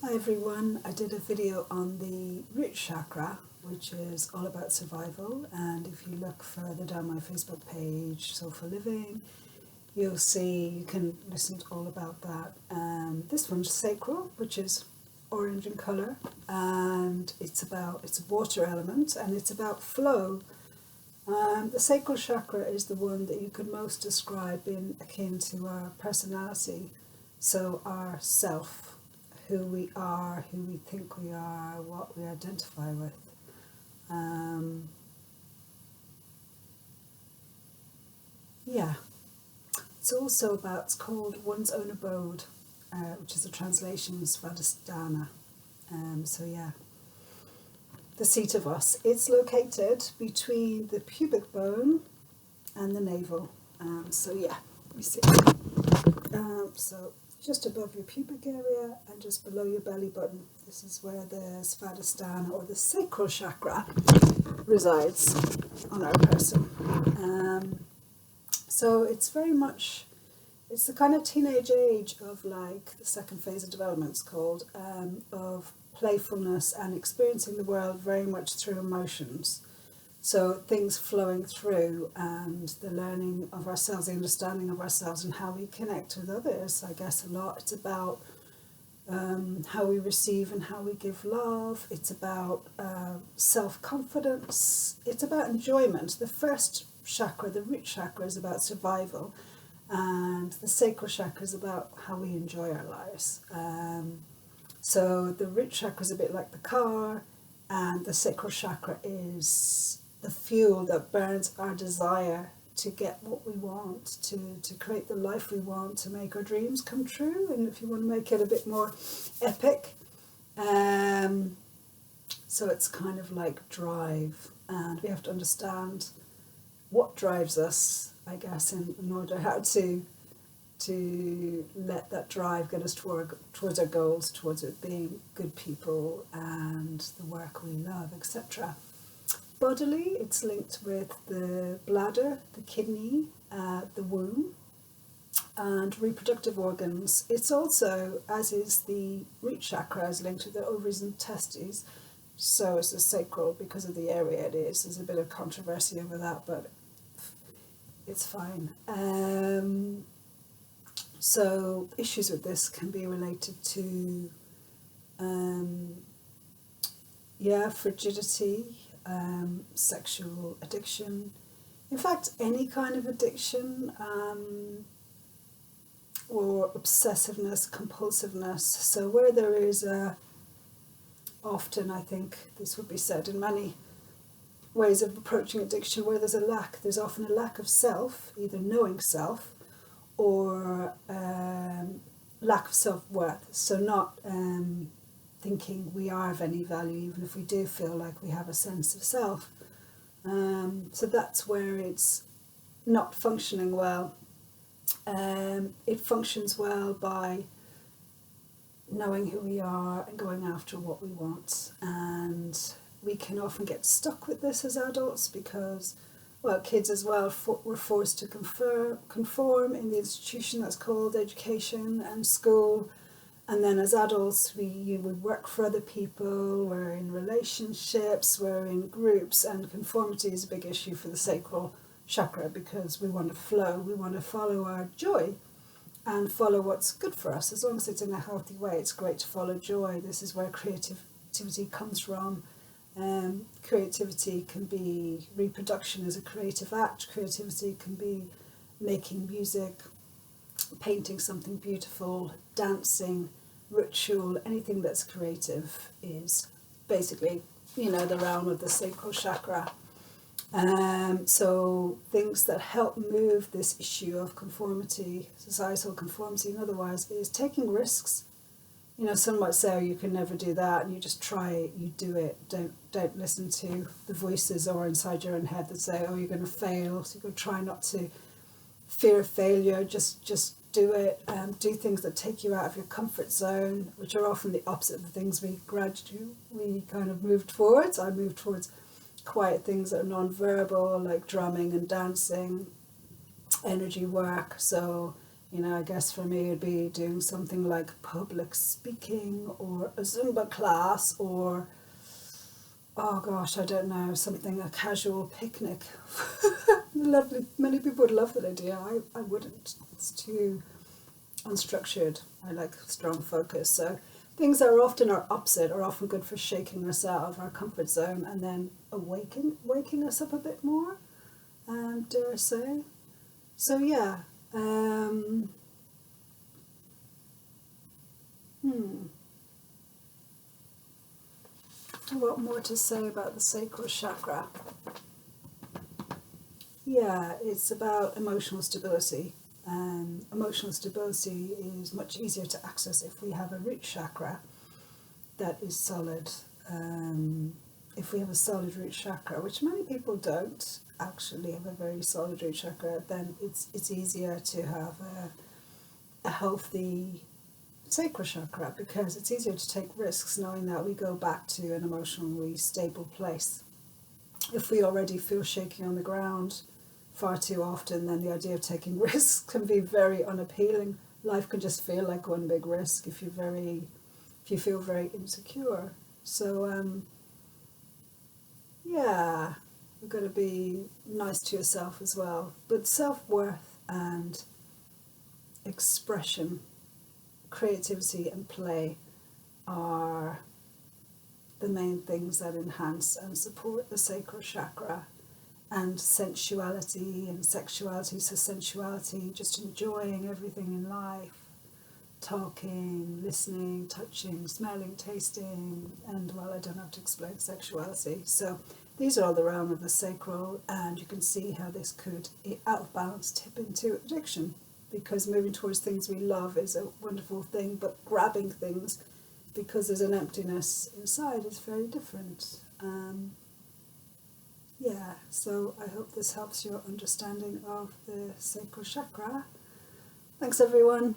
Hi everyone, I did a video on the root chakra, which is all about survival, and if you look further down my Facebook page, Soulful Living, you'll see you can listen to all about that. This one's sacral, which is orange in colour, and it's a water element, and it's about flow. The sacral chakra is the one that you could most describe being akin to our personality, so our self, who we are, who we think we are, what we identify with. Yeah, it's also about, it's called One's Own Abode, which is a translation of Svadhisthana. So yeah, the seat of us. It's located between the pubic bone and the navel. So yeah, let me see. So just above your pubic area and just below your belly button. This is where the Svadhisthana or the sacral chakra resides on our person. So it's very much, it's the kind of teenage age of like the second phase of development, it's called, of playfulness and experiencing the world very much through emotions. So things flowing through and the learning of ourselves, the understanding of ourselves and how we connect with others. I guess a lot it's about how we receive and how we give love. It's about self-confidence. It's about enjoyment. The first chakra, the root chakra, is about survival, and the sacral chakra is about how we enjoy our lives. So the root chakra is a bit like the car, and the sacral chakra is the fuel that burns our desire to get what we want, to create the life we want, to make our dreams come true. And if you want to make it a bit more epic, so it's kind of like drive, and we have to understand what drives us, I guess, in order how to let that drive get us towards our goals, towards it being good people and the work we love, etc. Bodily, it's linked with the bladder, the kidney, the womb, and reproductive organs. It's also, as is the root chakra, is linked with the ovaries and testes. So is the sacral because of the area it is. There's a bit of controversy over that, but it's fine. So issues with this can be related to, frigidity, sexual addiction. In fact, any kind of addiction, or obsessiveness, compulsiveness. So where there is often, I think this would be said in many ways of approaching addiction, where there's often a lack of self, either knowing self, or lack of self-worth. So not thinking we are of any value, even if we do feel like we have a sense of self. So that's where it's not functioning well. It functions well by knowing who we are and going after what we want. And we can often get stuck with this as adults because, well, kids as well, were forced to conform in the institution that's called education and school. And then as adults, you would work for other people, we're in relationships, we're in groups, and conformity is a big issue for the sacral chakra because we want to flow, we want to follow our joy and follow what's good for us. As long as it's in a healthy way, it's great to follow joy. This is where creativity comes from. Creativity can be, reproduction is a creative act. Creativity can be making music, painting something beautiful, dancing, ritual, anything that's creative is basically, the realm of the sacral chakra. So things that help move this issue of conformity, societal conformity, and otherwise, is taking risks. Some might say, oh, you can never do that, and you just try it, you do it. Don't listen to the voices or inside your own head that say, oh, you're going to fail, so you're going to try not to fear failure, just do it. Do things that take you out of your comfort zone, which are often the opposite of the things we kind of move towards. I move towards quiet things that are non-verbal, like drumming and dancing, energy work. So You know, I guess for me it'd be doing something like public speaking or a Zumba class or, oh gosh, I don't know, something, a casual picnic. Lovely. Many people would love that idea. I wouldn't. It's too unstructured. I like strong focus. So things that are often our opposite are often good for shaking us out of our comfort zone and then waking us up a bit more, dare I say. So yeah. What more to say about the sacral chakra? Yeah, it's about emotional stability. Emotional stability is much easier to access if we have a root chakra that is solid. If we have a solid root chakra, which many people don't actually have a very solid root chakra, then it's easier to have a healthy sacral chakra because it's easier to take risks knowing that we go back to an emotionally stable place. If we already feel shaky on the ground far too often, then the idea of taking risks can be very unappealing. Life can just feel like one big risk if you feel very insecure. So yeah, you've got to be nice to yourself as well. But self-worth and expression, creativity and play are the main things that enhance and support the sacral chakra. And sensuality and sexuality, so sensuality, just enjoying everything in life, talking, listening, touching, smelling, tasting, and well, I don't have to explain sexuality. So these are all the realm of the sacral, and you can see how this could, out of balance, tip into addiction, because moving towards things we love is a wonderful thing, but grabbing things because there's an emptiness inside is very different. Yeah, so I hope this helps your understanding of the sacral chakra. Thanks everyone.